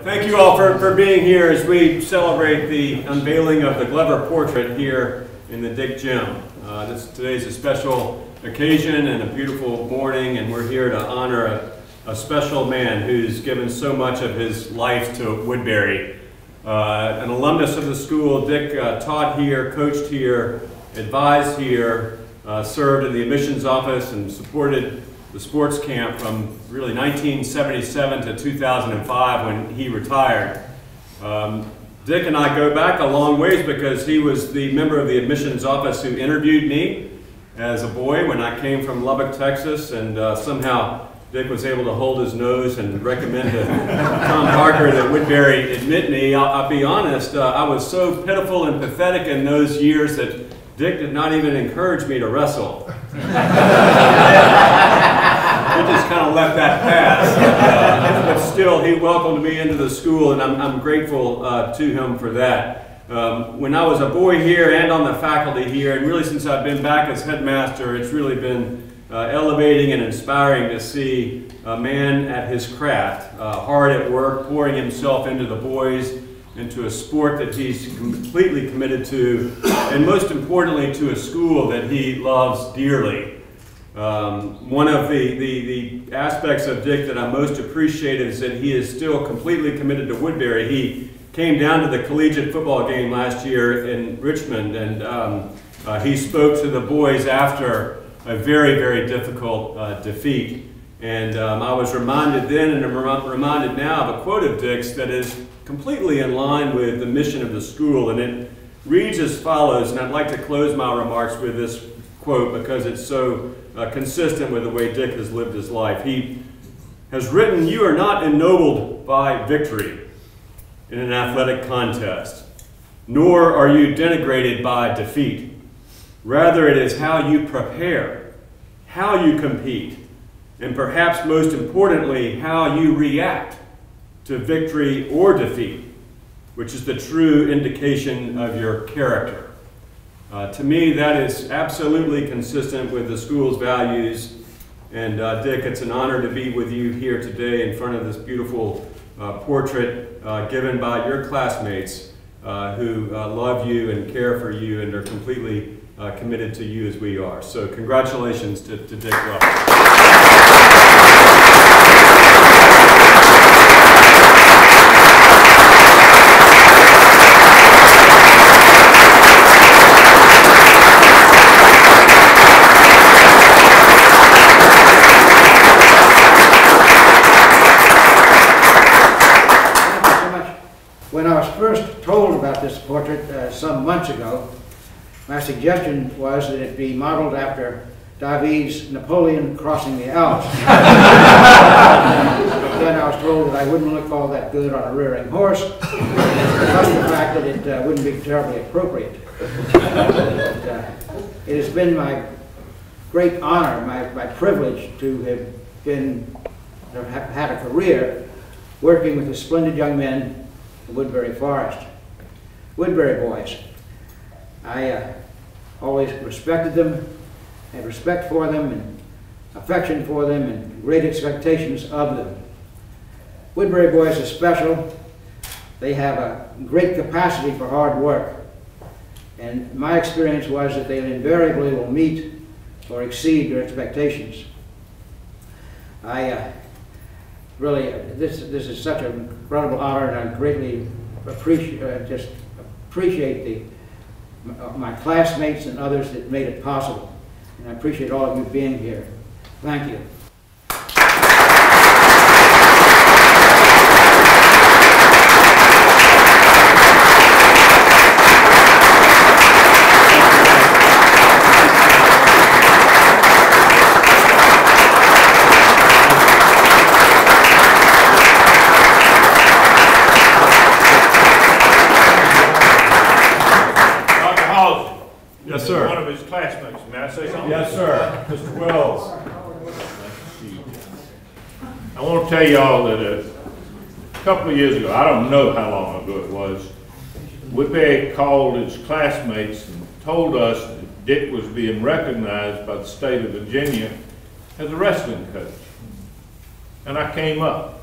Thank you all for being here as we celebrate the unveiling of the Glover portrait here in the Dick Gym. Today's a special occasion and a beautiful morning, and we're here to honor a special man who's given so much of his life to Woodberry. An alumnus of the school, Dick taught here, coached here, advised here, served in the admissions office and supported the sports camp from really 1977 to 2005 when he retired. Dick and I go back a long ways because he was the member of the admissions office who interviewed me as a boy when I came from Lubbock, Texas, and somehow Dick was able to hold his nose and recommend to Tom Parker that Woodberry admit me. I'll be honest, I was so pitiful and pathetic in those years that Dick did not even encourage me to wrestle. He just kind of let that pass. But still, he welcomed me into the school, and I'm grateful to him for that. When I was a boy here and on the faculty here, and really since I've been back as headmaster, it's really been elevating and inspiring to see a man at his craft, hard at work, pouring himself into the boys, into a sport that he's completely committed to, and most importantly to a school that he loves dearly. One of the aspects of Dick that I most appreciate is that he is still completely committed to Woodberry. He came down to the collegiate football game last year in Richmond, and he spoke to the boys after a very, very difficult defeat. And I was reminded then, and I'm reminded now, of a quote of Dick's that is completely in line with the mission of the school, and it reads as follows, and I'd like to close my remarks with this quote because it's so consistent with the way Dick has lived his life. He has written, "You are not ennobled by victory in an athletic contest, nor are you denigrated by defeat. Rather, it is how you prepare, how you compete, and perhaps most importantly, how you react to victory or defeat, which is the true indication of your character." To me, that is absolutely consistent with the school's values. And Dick, it's an honor to be with you here today in front of this beautiful portrait given by your classmates who love you and care for you and are completely committed to you as we are. So congratulations to Dick Glover. When I was first told about this portrait some months ago, my suggestion was that it be modeled after David's Napoleon crossing the Alps. Then I was told that I wouldn't look all that good on a rearing horse, plus the fact that it wouldn't be terribly appropriate. It has been my great honor, my privilege to have had a career working with the splendid young men Woodberry Forest. Woodberry boys. I always respected them, had respect for them, and affection for them, and great expectations of them. Woodberry boys are special. They have a great capacity for hard work. And my experience was that they invariably will meet or exceed their expectations. Really, this is such an incredible honor, and I greatly appreciate my classmates and others that made it possible. And I appreciate all of you being here. Thank you. Yes, sir. One of his classmates. May I say something? Yes, sir. Mr. Wells. I want to tell y'all that a couple of years ago, I don't know how long ago it was, Woodberry called his classmates and told us that Dick was being recognized by the state of Virginia as a wrestling coach. And I came up.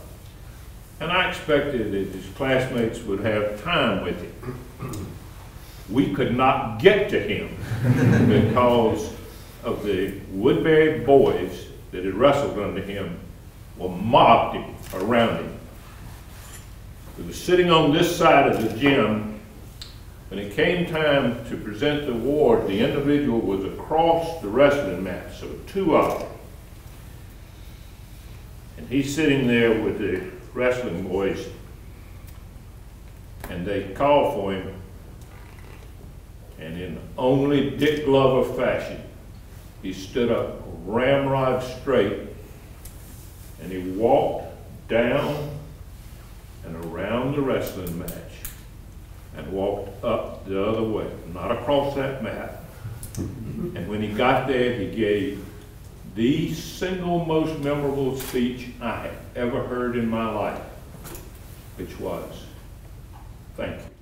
And I expected that his classmates would have time with him. We could not get to him because of the Woodberry boys that had wrestled under him were mobbed him around him. He was sitting on this side of the gym. When it came time to present the award, the individual was across the wrestling mat, so two of them. And he's sitting there with the wrestling boys, and they called for him, and in only Dick Glover fashion, he stood up ramrod straight, and he walked down and around the wrestling match and walked up the other way, not across that mat. And when he got there, he gave the single most memorable speech I have ever heard in my life, which was, "Thank you."